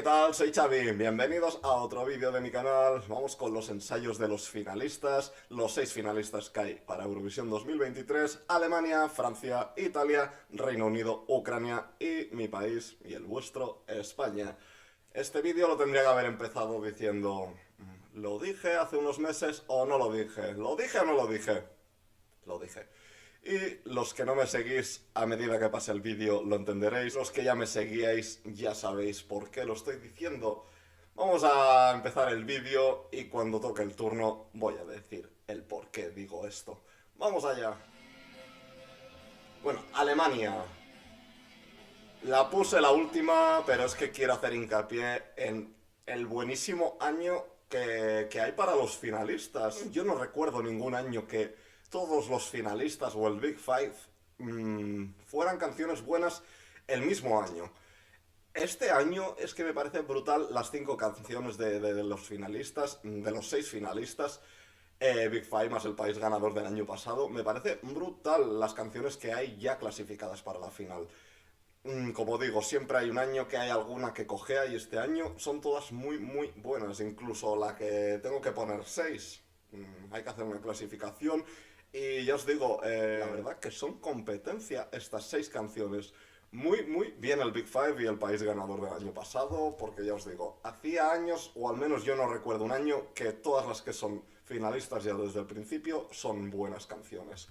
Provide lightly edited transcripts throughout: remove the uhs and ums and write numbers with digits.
tal? Soy Xavi, bienvenidos a otro vídeo de mi canal. Vamos con los ensayos de los finalistas, los 6 finalistas que hay para Eurovisión 2023, Alemania, Francia, Italia, Reino Unido, Ucrania y mi país y el vuestro, España. Este vídeo lo tendría que haber empezado diciendo, ¿lo dije hace unos meses o no lo dije? ¿Lo dije o no lo dije? Lo dije. Y los que no me seguís, a medida que pase el vídeo lo entenderéis. Los que ya me seguíais ya sabéis por qué lo estoy diciendo. Vamos a empezar el vídeo y cuando toque el turno voy a decir el por qué digo esto. Vamos allá. Bueno, Alemania. La puse la última, pero es que quiero hacer hincapié en el buenísimo año que hay para los finalistas. Yo no recuerdo ningún año que todos los finalistas o el Big Five fueran canciones buenas el mismo año. Este año es que me parece brutal las 5 canciones de los finalistas, de los 6 finalistas. Big Five más el país ganador del año pasado. Me parece brutal las canciones que hay ya clasificadas para la final. Como digo, siempre hay un año que hay alguna que cojea y este año son todas muy muy buenas, incluso la que tengo que poner 6. Hay que hacer una clasificación y ya os digo, la verdad que son competencia estas 6 canciones. Muy muy bien el Big Five y el país ganador del año pasado, porque ya os digo, hacía años, o al menos yo no recuerdo un año, que todas las que son finalistas ya desde el principio son buenas canciones.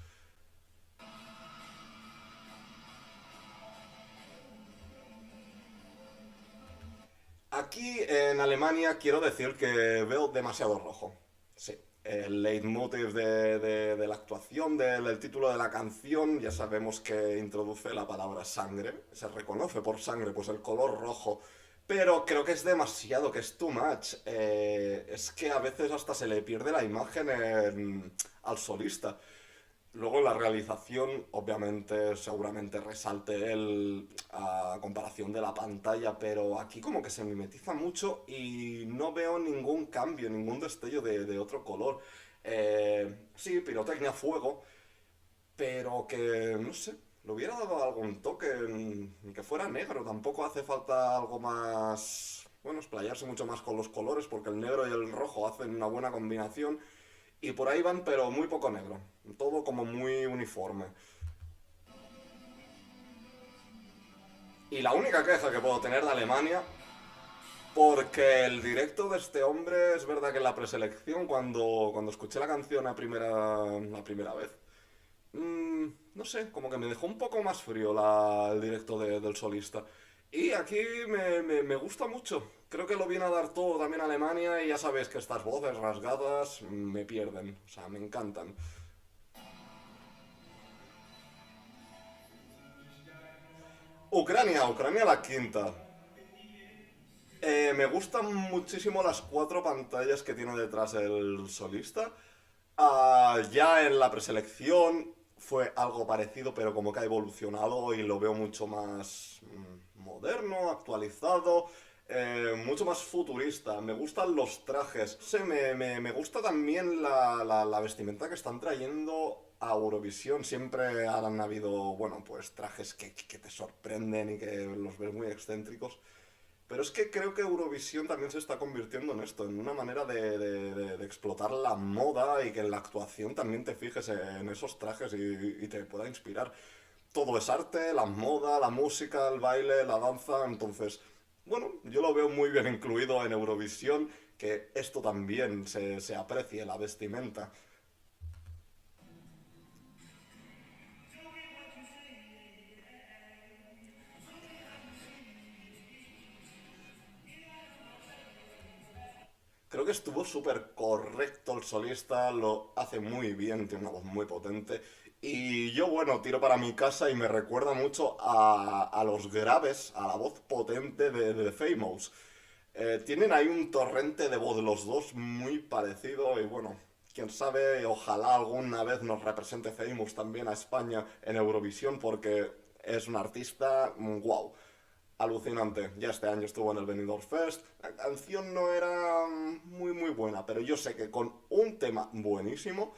Aquí en Alemania quiero decir que veo demasiado rojo. Sí. El leitmotiv de la actuación, del título de la canción, ya sabemos que introduce la palabra sangre. Se reconoce por sangre, pues el color rojo. Pero creo que es demasiado, que es too much. Es que a veces hasta se le pierde la imagen al solista. Luego la realización, obviamente, seguramente resalte él a comparación de la pantalla, pero aquí como que se mimetiza mucho y no veo ningún cambio, ningún destello de otro color. Sí, pirotecnia, fuego, pero que, no sé, le hubiera dado algún toque, que fuera negro, tampoco hace falta algo más, bueno, explayarse mucho más con los colores, porque el negro y el rojo hacen una buena combinación, y por ahí van, pero muy poco negro, todo como muy uniforme. Y la única queja que puedo tener de Alemania, porque el directo de este hombre, es verdad que en la preselección, cuando escuché la canción la primera vez, no sé, como que me dejó un poco más frío el directo del solista. Y aquí me gusta mucho. Creo que lo viene a dar todo también a Alemania y ya sabéis que estas voces rasgadas me pierden. O sea, me encantan. Ucrania la quinta. Me gustan muchísimo las 4 pantallas que tiene detrás el solista. Ya en la preselección fue algo parecido, pero como que ha evolucionado y lo veo mucho más moderno, actualizado, mucho más futurista. Me gustan los trajes. Sí, me gusta también la vestimenta que están trayendo a Eurovisión. Siempre han habido, bueno, pues trajes que te sorprenden y que los ves muy excéntricos. Pero es que creo que Eurovisión también se está convirtiendo en esto, en una manera de explotar la moda y que en la actuación también te fijes en esos trajes y te pueda inspirar. Todo es arte, la moda, la música, el baile, la danza, entonces, bueno, yo lo veo muy bien incluido en Eurovisión, que esto también se aprecie, la vestimenta. Creo que estuvo súper correcto el solista, lo hace muy bien, tiene una voz muy potente. Y yo, bueno, tiro para mi casa y me recuerda mucho a los graves, a la voz potente de Famous. Tienen ahí un torrente de voz los dos muy parecido y bueno, quién sabe, ojalá alguna vez nos represente Famous también a España en Eurovisión porque es un artista, wow, alucinante. Ya este año estuvo en el Benidorm Fest. La canción no era muy muy buena, pero yo sé que con un tema buenísimo,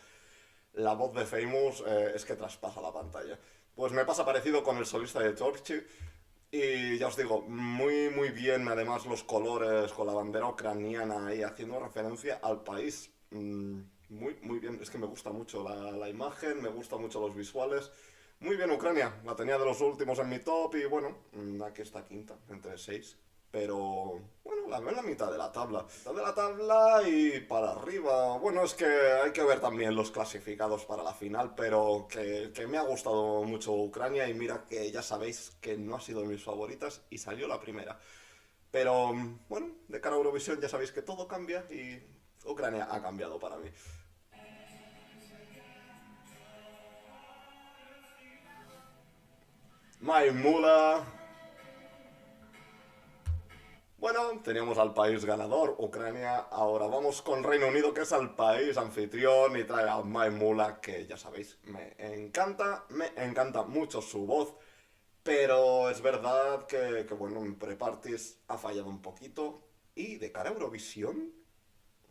la voz de Famous es que traspasa la pantalla. Pues me pasa parecido con el solista de Torchi. Y ya os digo, muy muy bien, además los colores con la bandera ucraniana ahí haciendo referencia al país. Muy muy bien, es que me gusta mucho la imagen, me gustan mucho los visuales. Muy bien Ucrania, la tenía de los últimos en mi top y bueno, aquí está quinta, entre seis. Pero bueno, la veo en la mitad de la tabla. Mitad de la tabla y para arriba. Bueno, es que hay que ver también los clasificados para la final, pero que me ha gustado mucho Ucrania y mira que ya sabéis que no ha sido de mis favoritas y salió la primera. Pero bueno, de cara a Eurovisión ya sabéis que todo cambia y Ucrania ha cambiado para mí. Maimula. Bueno, teníamos al país ganador, Ucrania. Ahora vamos con Reino Unido, que es el país anfitrión y trae a Maimula, que ya sabéis, me encanta mucho su voz. Pero es verdad bueno, en pre-parties ha fallado un poquito. Y de cara a Eurovisión,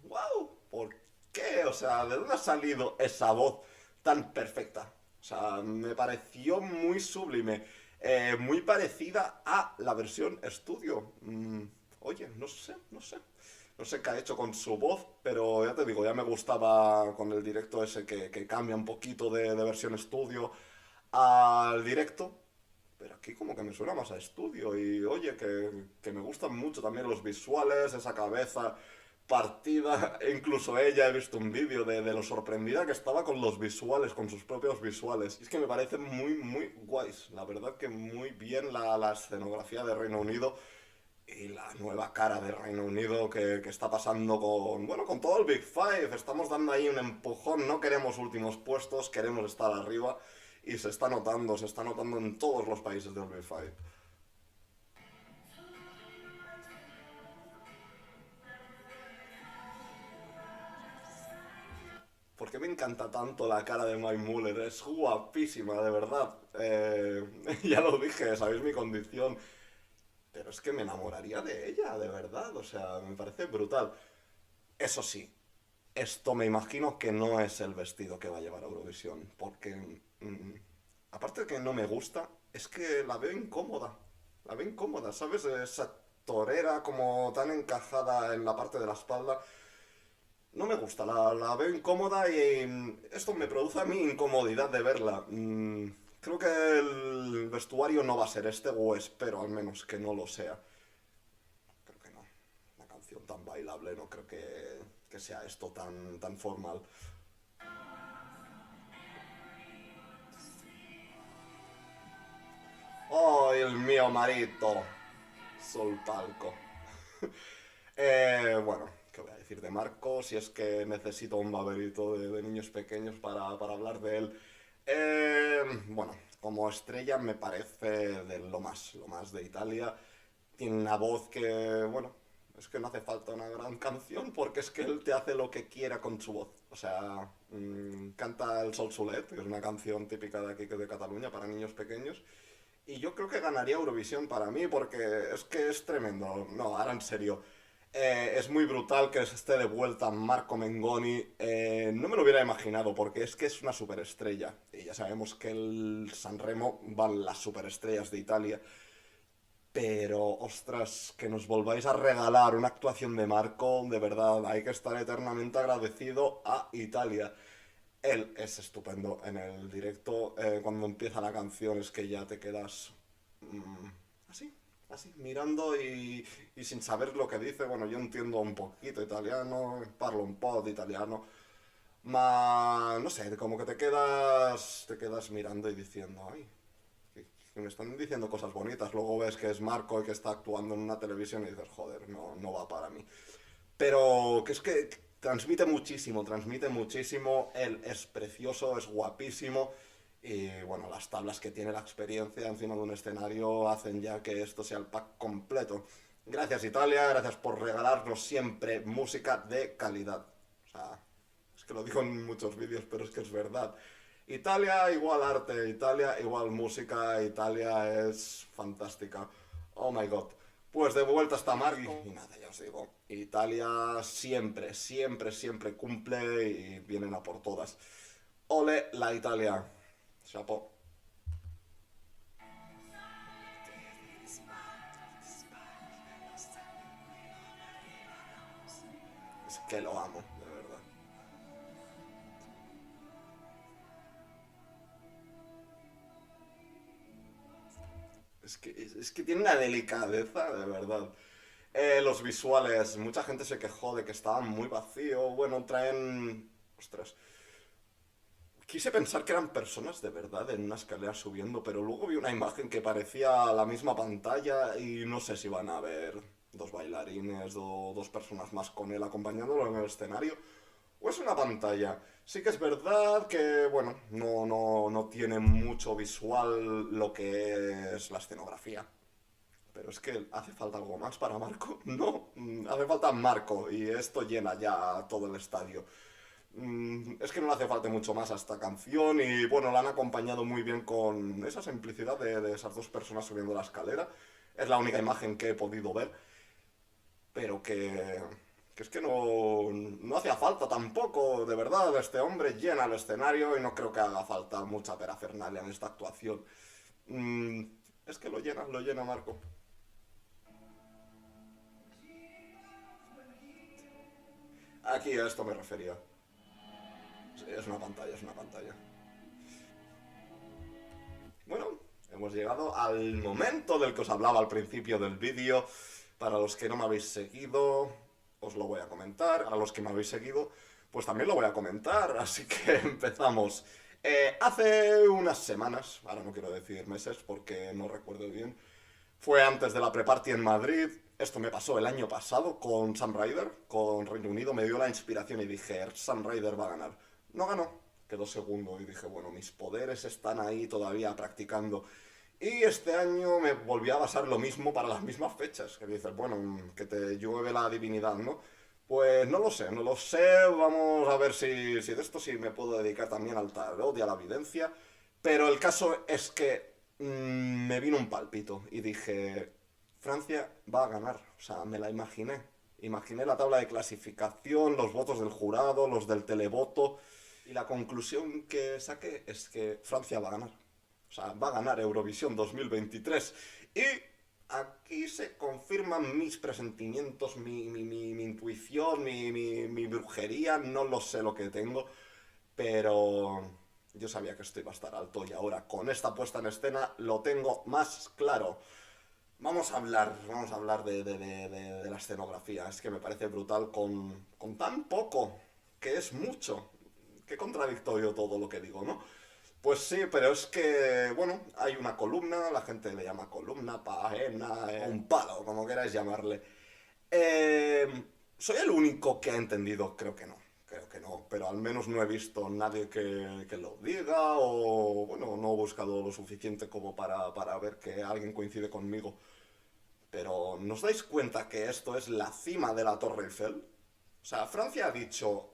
wow, ¿por qué? O sea, ¿de dónde ha salido esa voz tan perfecta? O sea, me pareció muy sublime, muy parecida a la versión estudio. Oye, no sé, no sé. No sé qué ha hecho con su voz, pero ya te digo, ya me gustaba con el directo ese que cambia un poquito de versión estudio al directo. Pero aquí como que me suena más a estudio y oye, que me gustan mucho también los visuales, esa cabeza partida, e incluso ella, he visto un vídeo de lo sorprendida que estaba con los visuales, con sus propios visuales. Y es que me parece muy, muy guays. La verdad que muy bien la escenografía de Reino Unido y la nueva cara de Reino Unido que está pasando con, bueno, con todo el Big Five. Estamos dando ahí un empujón, no queremos últimos puestos, queremos estar arriba y se está notando en todos los países del Big Five. ¿Por qué me encanta tanto la cara de Mike Muller? Es guapísima, de verdad. Ya lo dije, sabéis mi condición. Pero es que me enamoraría de ella, de verdad. O sea, me parece brutal. Eso sí, esto me imagino que no es el vestido que va a llevar a Eurovisión. Porque, aparte de que no me gusta, es que la veo incómoda. La veo incómoda, ¿sabes? Esa torera como tan encajada en la parte de la espalda. No me gusta, la veo incómoda y esto me produce a mí incomodidad de verla. Creo que el vestuario no va a ser este, o espero al menos que no lo sea. Creo que no. Una canción tan bailable, no creo que sea esto tan formal. ¡Oh, el mio marito! Sul palco. Bueno, ¿qué voy a decir de Marco? Si es que necesito un baberito de niños pequeños para hablar de él. Bueno, como estrella me parece de lo más de Italia. Tiene una voz que, bueno, es que no hace falta una gran canción porque es que él te hace lo que quiera con su voz. O sea, canta El Sol Solet, que es una canción típica de aquí de Cataluña para niños pequeños. Y yo creo que ganaría Eurovisión para mí porque es que es tremendo. No, ahora en serio. Es muy brutal que esté de vuelta Marco Mengoni. No me lo hubiera imaginado porque es que es una superestrella. Y ya sabemos que el Sanremo van las superestrellas de Italia. Pero, ostras, que nos volváis a regalar una actuación de Marco, de verdad, hay que estar eternamente agradecido a Italia. Él es estupendo en el directo. Cuando empieza la canción es que ya te quedas mm, así, así, mirando y sin saber lo que dice. Bueno, yo entiendo un poquito italiano, parlo un po' de italiano. Ma, no sé, como que te quedas mirando y diciendo, ay, que me están diciendo cosas bonitas. Luego ves que es Marco y que está actuando en una televisión y dices, joder, no, no va para mí. Pero que es que transmite muchísimo, él es precioso, es guapísimo y bueno, las tablas que tiene la experiencia encima de un escenario hacen ya que esto sea el pack completo. Gracias Italia, gracias por regalarnos siempre música de calidad. O sea, es que lo digo en muchos vídeos, pero es que es verdad. Italia igual arte, Italia igual música, Italia es fantástica. Oh my god. Pues de vuelta está Marco. Y nada, ya os digo. Italia siempre, siempre, siempre cumple y vienen a por todas. Ole la Italia. Chapo. que lo amo, de verdad. Es que tiene una delicadeza, de verdad. Los visuales, mucha gente se quejó de que estaban muy vacíos. Bueno, traen... Ostras. Quise pensar que eran personas de verdad en una escalera subiendo, pero luego vi una imagen que parecía la misma pantalla y no sé si van a ver dos bailarines o dos personas más con él acompañándolo en el escenario. O es una pantalla. Sí que es verdad que, bueno, no tiene mucho visual lo que es la escenografía. Pero es que hace falta algo más para Marco. No, hace falta Marco y esto llena ya todo el estadio. Es que no le hace falta mucho más a esta canción y bueno, la han acompañado muy bien con esa simplicidad de esas dos personas subiendo la escalera. Es la única imagen que he podido ver, pero que es que no hacía falta tampoco, de verdad. Este hombre llena el escenario y no creo que haga falta mucha parafernalia en esta actuación. Mm, es que lo llena Marco. Aquí a esto me refería. Sí, es una pantalla, es una pantalla. Bueno, hemos llegado al momento del que os hablaba al principio del vídeo. Para los que no me habéis seguido, os lo voy a comentar. A los que me habéis seguido, pues también lo voy a comentar. Así que empezamos. Hace unas semanas, ahora no quiero decir meses porque no recuerdo bien, fue antes de la pre-party en Madrid. Esto me pasó el año pasado con Sam Ryder, con Reino Unido. Me dio la inspiración y dije, Sam Ryder va a ganar. No ganó, quedó segundo y dije, bueno, mis poderes están ahí todavía practicando. Y este año me volví a basar lo mismo para las mismas fechas. Que dices, bueno, que te llueve la divinidad, ¿no? Pues no lo sé, no lo sé. Vamos a ver si de esto sí me puedo dedicar también al tarot y a la evidencia. Pero el caso es que me vino un palpito y dije, Francia va a ganar. O sea, me la imaginé. Imaginé la tabla de clasificación, los votos del jurado, los del televoto. Y la conclusión que saqué es que Francia va a ganar. O sea, va a ganar Eurovisión 2023. Y aquí se confirman mis presentimientos, mi intuición, mi brujería. No lo sé lo que tengo, pero yo sabía que esto iba a estar alto y ahora con esta puesta en escena lo tengo más claro. Vamos a hablar de la escenografía. Es que me parece brutal con tan poco, que es mucho. Qué contradictorio todo lo que digo, ¿no? Pues sí, pero es que, bueno, hay una columna, la gente le llama columna, página, un palo, como queráis llamarle. Eh, ¿Soy el único que ha entendido? Creo que no, pero al menos no he visto nadie que lo diga o, bueno, no he buscado lo suficiente como para ver que alguien coincide conmigo. Pero ¿nos dais cuenta que esto es la cima de la Torre Eiffel? O sea, Francia ha dicho,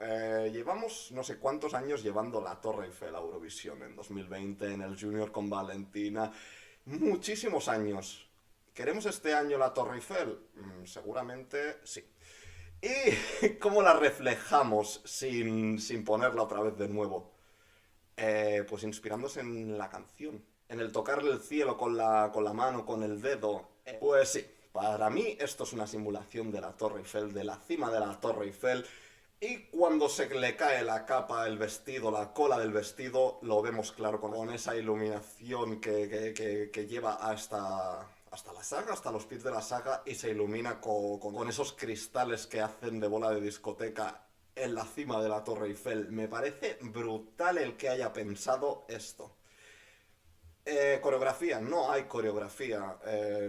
llevamos no sé cuántos años llevando la Torre Eiffel a Eurovisión, en 2020, en el Junior con Valentina, muchísimos años. ¿Queremos este año la Torre Eiffel? Seguramente sí. ¿Y cómo la reflejamos sin ponerla otra vez de nuevo? Pues inspirándose en la canción, en el tocarle el cielo con la mano, con el dedo. Pues sí, para mí esto es una simulación de la Torre Eiffel, de la cima de la Torre Eiffel. Y cuando se le cae la capa, el vestido, la cola del vestido, lo vemos claro con esa iluminación que lleva hasta la saga, hasta los pies de la saga, y se ilumina con esos cristales que hacen de bola de discoteca en la cima de la Torre Eiffel. Me parece brutal el que haya pensado esto. Coreografía, no hay coreografía,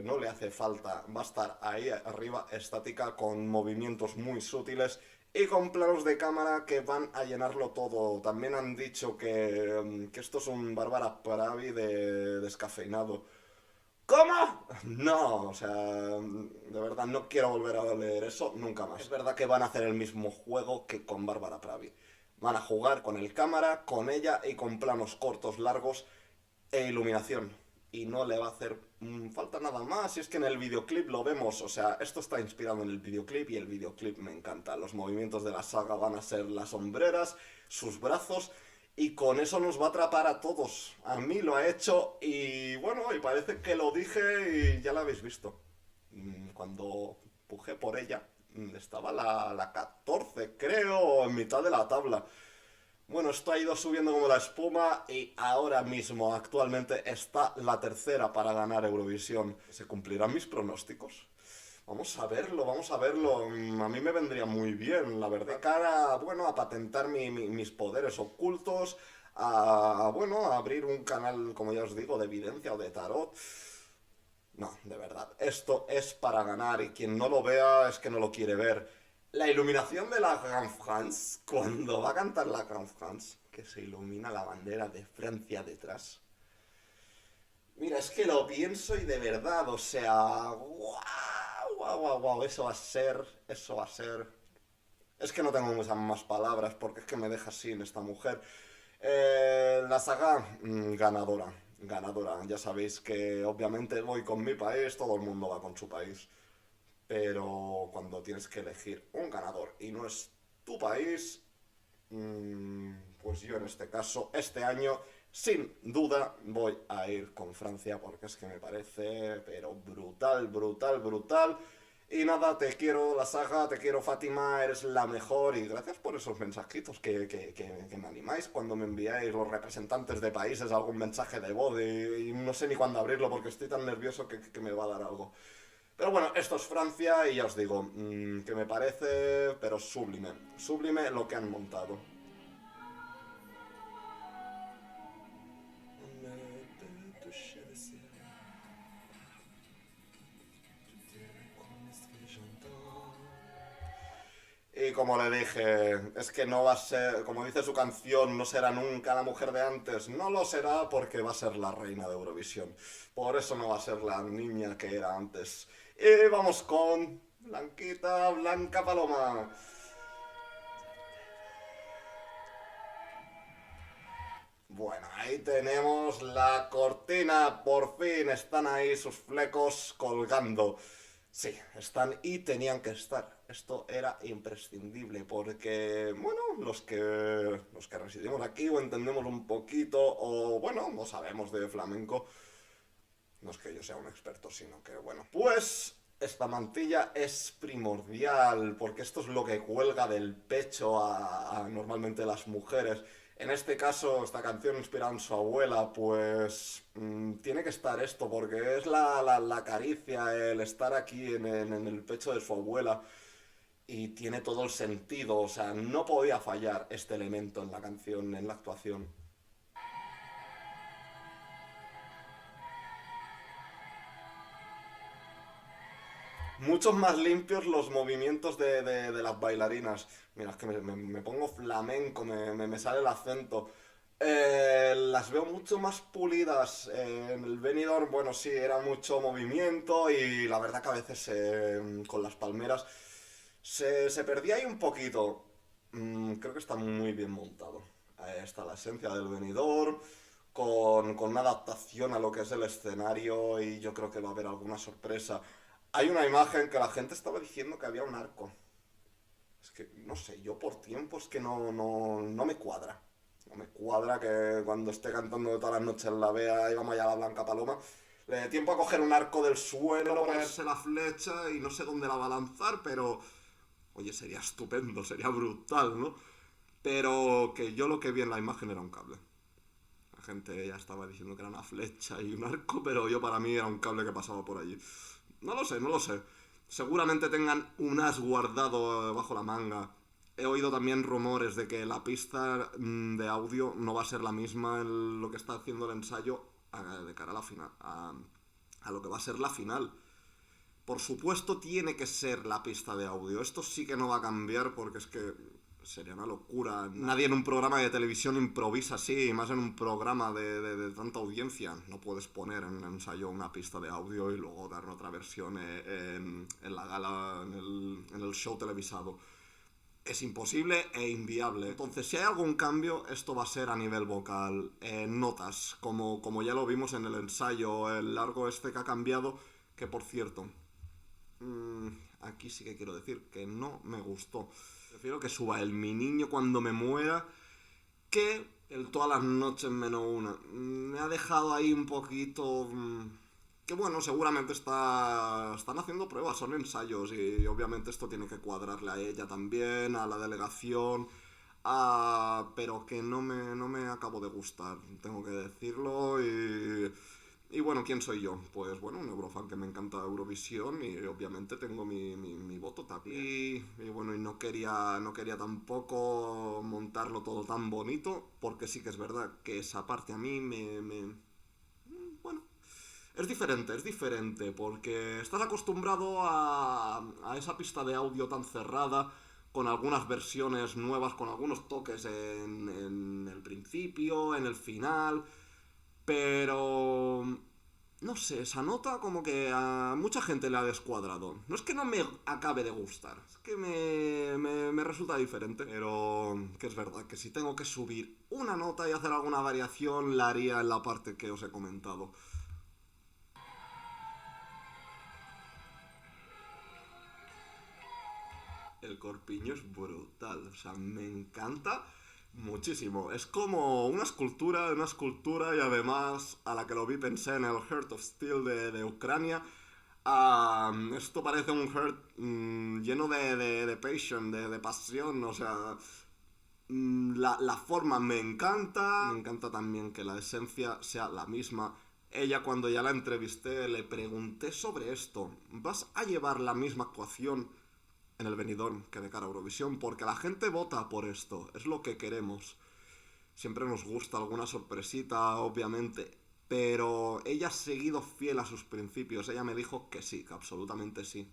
no le hace falta, va a estar ahí arriba estática con movimientos muy sutiles y con planos de cámara que van a llenarlo todo. También han dicho que esto es un Bárbara Pravi descafeinado. ¿Cómo? No, o sea, de verdad no quiero volver a leer eso nunca más. Es verdad que van a hacer el mismo juego que con Bárbara Pravi. Van a jugar con el cámara, con ella y con planos cortos, largos e iluminación. Y no le va a hacer falta nada más. Y es que en el videoclip lo vemos. O sea, esto está inspirado en el videoclip y el videoclip me encanta. Los movimientos de la saga van a ser las sombreras, sus brazos. Y con eso nos va a atrapar a todos. A mí lo ha hecho y bueno, y parece que lo dije y ya lo habéis visto. Cuando pujé por ella, estaba la 14, creo, o en mitad de la tabla. Bueno, esto ha ido subiendo como la espuma y ahora mismo, actualmente, está la tercera para ganar Eurovisión. ¿Se cumplirán mis pronósticos? Vamos a verlo, vamos a verlo. A mí me vendría muy bien, la verdad. De cara, bueno, a patentar mis poderes ocultos, bueno, a abrir un canal, como ya os digo, de evidencia o de tarot. No, de verdad, esto es para ganar y quien no lo vea es que no lo quiere ver. La iluminación de la Grande France, cuando va a cantar la Grande France, que se ilumina la bandera de Francia detrás. Mira, es que lo pienso y de verdad, o sea, guau, guau, guau, guau, eso va a ser, eso va a ser. Es que no tengo muchas más palabras porque es que me deja sin esta mujer. La saga, ganadora, ganadora. Ya sabéis que obviamente voy con mi país, todo el mundo va con su país. Pero cuando tienes que elegir un ganador y no es tu país, pues yo en este caso, este año, sin duda, voy a ir con Francia porque es que me parece, pero brutal, brutal, brutal. Y nada, te quiero la saga, te quiero Fátima, eres la mejor y gracias por esos mensajitos que me animáis cuando me enviáis los representantes de países algún mensaje de voz y no sé ni cuándo abrirlo porque estoy tan nervioso que me va a dar algo. Pero bueno, esto es Francia y ya os digo, que me parece, pero sublime, sublime lo que han montado. Y como le dije, es que no va a ser, como dice su canción, no será nunca la mujer de antes. No lo será porque va a ser la reina de Eurovisión. Por eso no va a ser la niña que era antes. Y vamos con Blanquita, Blanca Paloma. Bueno, ahí tenemos la cortina. Por fin están ahí sus flecos colgando. Sí, están y tenían que estar. Esto era imprescindible porque, bueno, los que residimos aquí o entendemos un poquito o, bueno, no sabemos de flamenco. No es que yo sea un experto, sino que, bueno, pues esta mantilla es primordial porque esto es lo que cuelga del pecho a normalmente las mujeres. En este caso, esta canción inspirada en su abuela, pues tiene que estar esto, porque es la caricia, el estar aquí en el pecho de su abuela, y tiene todo el sentido, o sea, no podía fallar este elemento en la canción, en la actuación. Muchos más limpios los movimientos de las bailarinas. Mira, es que me pongo flamenco, me sale el acento. Las veo mucho más pulidas. En el Benidorm, bueno, sí, era mucho movimiento y la verdad que a veces con las palmeras se perdía ahí un poquito. Creo que está muy bien montado. Ahí está la esencia del Benidorm, con una adaptación a lo que es el escenario y yo creo que va a haber alguna sorpresa. Hay una imagen que la gente estaba diciendo que había un arco. Es que, no sé, yo por tiempo es que no me cuadra. No me cuadra que cuando esté cantando todas las noches la vea y vamos allá a la Blanca Paloma, le dé tiempo a coger un arco del suelo, ponerse la flecha y no sé dónde la va a lanzar, pero... Oye, sería estupendo, sería brutal, ¿no? Pero que yo lo que vi en la imagen era un cable. La gente ya estaba diciendo que era una flecha y un arco, pero yo para mí era un cable que pasaba por allí. No lo sé, no lo sé. Seguramente tengan un as guardado bajo la manga. He oído también rumores de que la pista de audio no va a ser la misma en lo que está haciendo el ensayo de cara a la final, a lo que va a ser la final. Por supuesto tiene que ser la pista de audio. Esto sí que no va a cambiar porque es que sería una locura. Nadie en un programa de televisión improvisa así, más en un programa de tanta audiencia. No puedes poner en un ensayo una pista de audio y luego dar otra versión en la gala, en el show televisado. Es imposible e inviable. Entonces, si hay algún cambio, esto va a ser a nivel vocal, notas, como ya lo vimos en el ensayo, el largo este que ha cambiado, que por cierto, aquí sí que quiero decir que no me gustó. Prefiero que suba el Mi Niño Cuando Me Muera que el Todas las Noches menos una. Me ha dejado ahí un poquito... que bueno, seguramente están haciendo pruebas, son ensayos y obviamente esto tiene que cuadrarle a ella también, a la delegación, pero que no me acabo de gustar, tengo que decirlo. Y bueno, ¿quién soy yo? Pues bueno, un eurofan que me encanta Eurovisión y obviamente tengo mi voto también. Y bueno, y no quería tampoco montarlo todo tan bonito, porque sí que es verdad que esa parte a mí bueno, es diferente, porque estás acostumbrado a esa pista de audio tan cerrada, con algunas versiones nuevas, con algunos toques en el principio, en el final, pero no sé, esa nota como que a mucha gente le ha descuadrado. No es que no me acabe de gustar, es que me resulta diferente. Pero que es verdad que si tengo que subir una nota y hacer alguna variación, la haría en la parte que os he comentado. El corpiño es brutal, o sea, me encanta muchísimo. Es como una escultura y además a la que lo vi pensé en el Heart of Steel de Ucrania. Esto parece un Heart lleno de passion, de pasión, o sea, la forma me encanta también que la esencia sea la misma. Ella cuando ya la entrevisté le pregunté sobre esto, ¿vas a llevar la misma actuación en el Benidorm que de cara a Eurovisión? Porque la gente vota por esto, es lo que queremos. Siempre nos gusta alguna sorpresita, obviamente, pero ella ha seguido fiel a sus principios. Ella me dijo que sí, que absolutamente sí.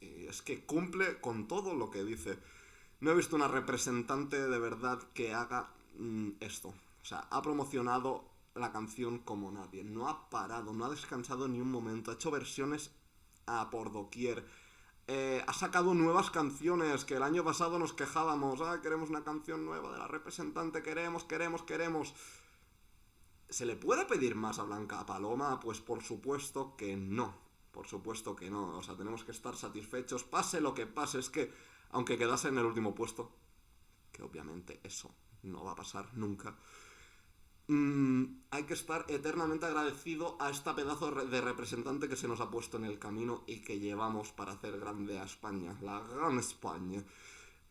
Y es que cumple con todo lo que dice. No he visto una representante de verdad que haga esto. O sea, ha promocionado la canción como nadie. No ha parado, no ha descansado ni un momento. Ha hecho versiones a por doquier. Ha sacado nuevas canciones que el año pasado nos quejábamos. Queremos una canción nueva de la representante. Queremos. ¿Se le puede pedir más a Blanca Paloma? Pues por supuesto que no. Por supuesto que no. O sea, tenemos que estar satisfechos. Pase lo que pase. Es que, aunque quedase en el último puesto, que obviamente eso no va a pasar nunca, hay que estar eternamente agradecido a esta pedazo de representante que se nos ha puesto en el camino y que llevamos para hacer grande a España, la gran España.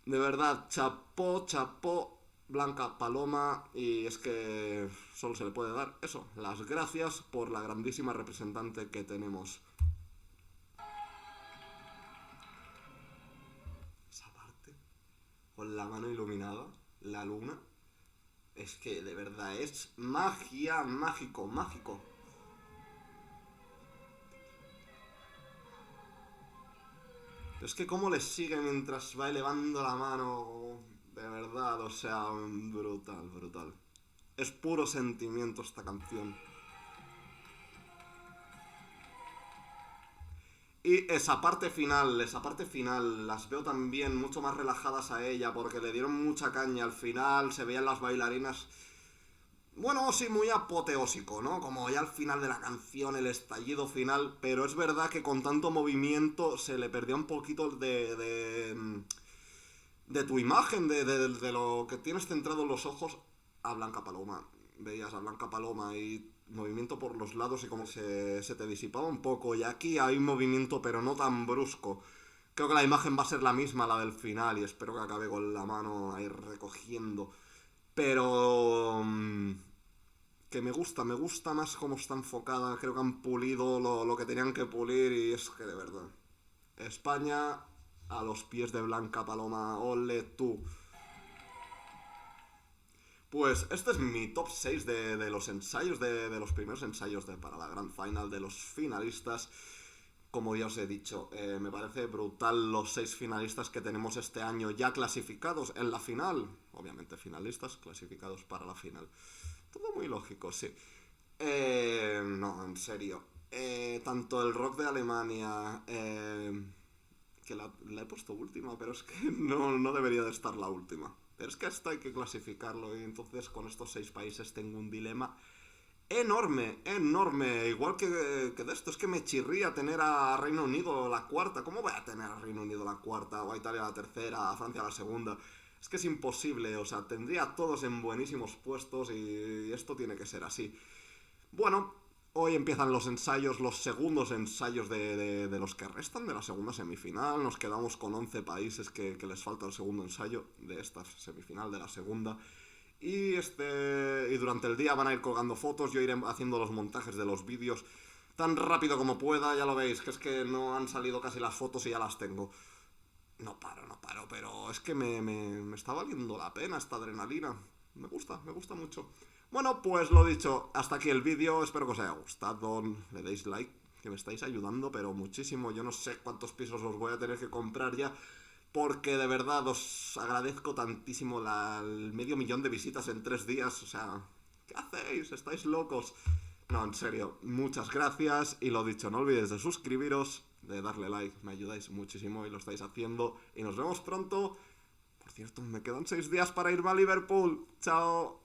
De verdad, chapó, Blanca Paloma, y es que solo se le puede dar eso, las gracias por la grandísima representante que tenemos. Esa parte, con la mano iluminada, la luna, es que de verdad es magia, mágico. Es que cómo le sigue mientras va elevando la mano, de verdad, o sea, brutal. Es puro sentimiento esta canción. Y esa parte final, las veo también mucho más relajadas a ella, porque le dieron mucha caña al final, se veían las bailarinas. Bueno, sí, muy apoteósico, ¿no? Como ya al final de la canción, el estallido final, pero es verdad que con tanto movimiento se le perdió un poquito de tu imagen, de lo que tienes centrado en los ojos a Blanca Paloma. Veías a Blanca Paloma y movimiento por los lados y como se te disipaba un poco. Y aquí hay un movimiento, pero no tan brusco. Creo que la imagen va a ser la misma, la del final, y espero que acabe con la mano ahí recogiendo. Pero que me gusta más cómo está enfocada. Creo que han pulido lo que tenían que pulir y es que de verdad. España a los pies de Blanca Paloma, ole tú. Pues este es mi top 6 de los ensayos, de los primeros ensayos para la Grand Final, de los finalistas. Como ya os he dicho, me parece brutal los 6 finalistas que tenemos este año ya clasificados en la final. Obviamente finalistas clasificados para la final. Todo muy lógico, sí. No, en serio. Tanto el rock de Alemania, que la he puesto última, pero es que no debería de estar la última. Pero es que esto hay que clasificarlo y entonces con estos 6 países tengo un dilema enorme. Igual que de esto, es que me chirría tener a Reino Unido la cuarta. ¿Cómo voy a tener a Reino Unido la cuarta? O a Italia la tercera, a Francia la segunda. Es que es imposible, o sea, tendría a todos en buenísimos puestos y esto tiene que ser así. Bueno, Hoy empiezan los ensayos, los segundos ensayos de los que restan de la segunda semifinal. Nos quedamos con 11 países que les falta el segundo ensayo de esta semifinal, de la segunda. Y durante el día van a ir colgando fotos, yo iré haciendo los montajes de los vídeos tan rápido como pueda, ya lo veis, que es que no han salido casi las fotos y ya las tengo. No paro, pero es que me está valiendo la pena esta adrenalina. Me gusta mucho. Bueno, pues lo dicho, hasta aquí el vídeo, espero que os haya gustado, le deis like, que me estáis ayudando, pero muchísimo. Yo no sé cuántos pisos os voy a tener que comprar ya, porque de verdad os agradezco tantísimo el medio millón de visitas en 3 días. O sea, ¿qué hacéis? ¿Estáis locos? No, en serio, muchas gracias. Y lo dicho, no olvidéis de suscribiros, de darle like, me ayudáis muchísimo y lo estáis haciendo. Y nos vemos pronto. Por cierto, me quedan 6 días para irme a Liverpool. Chao.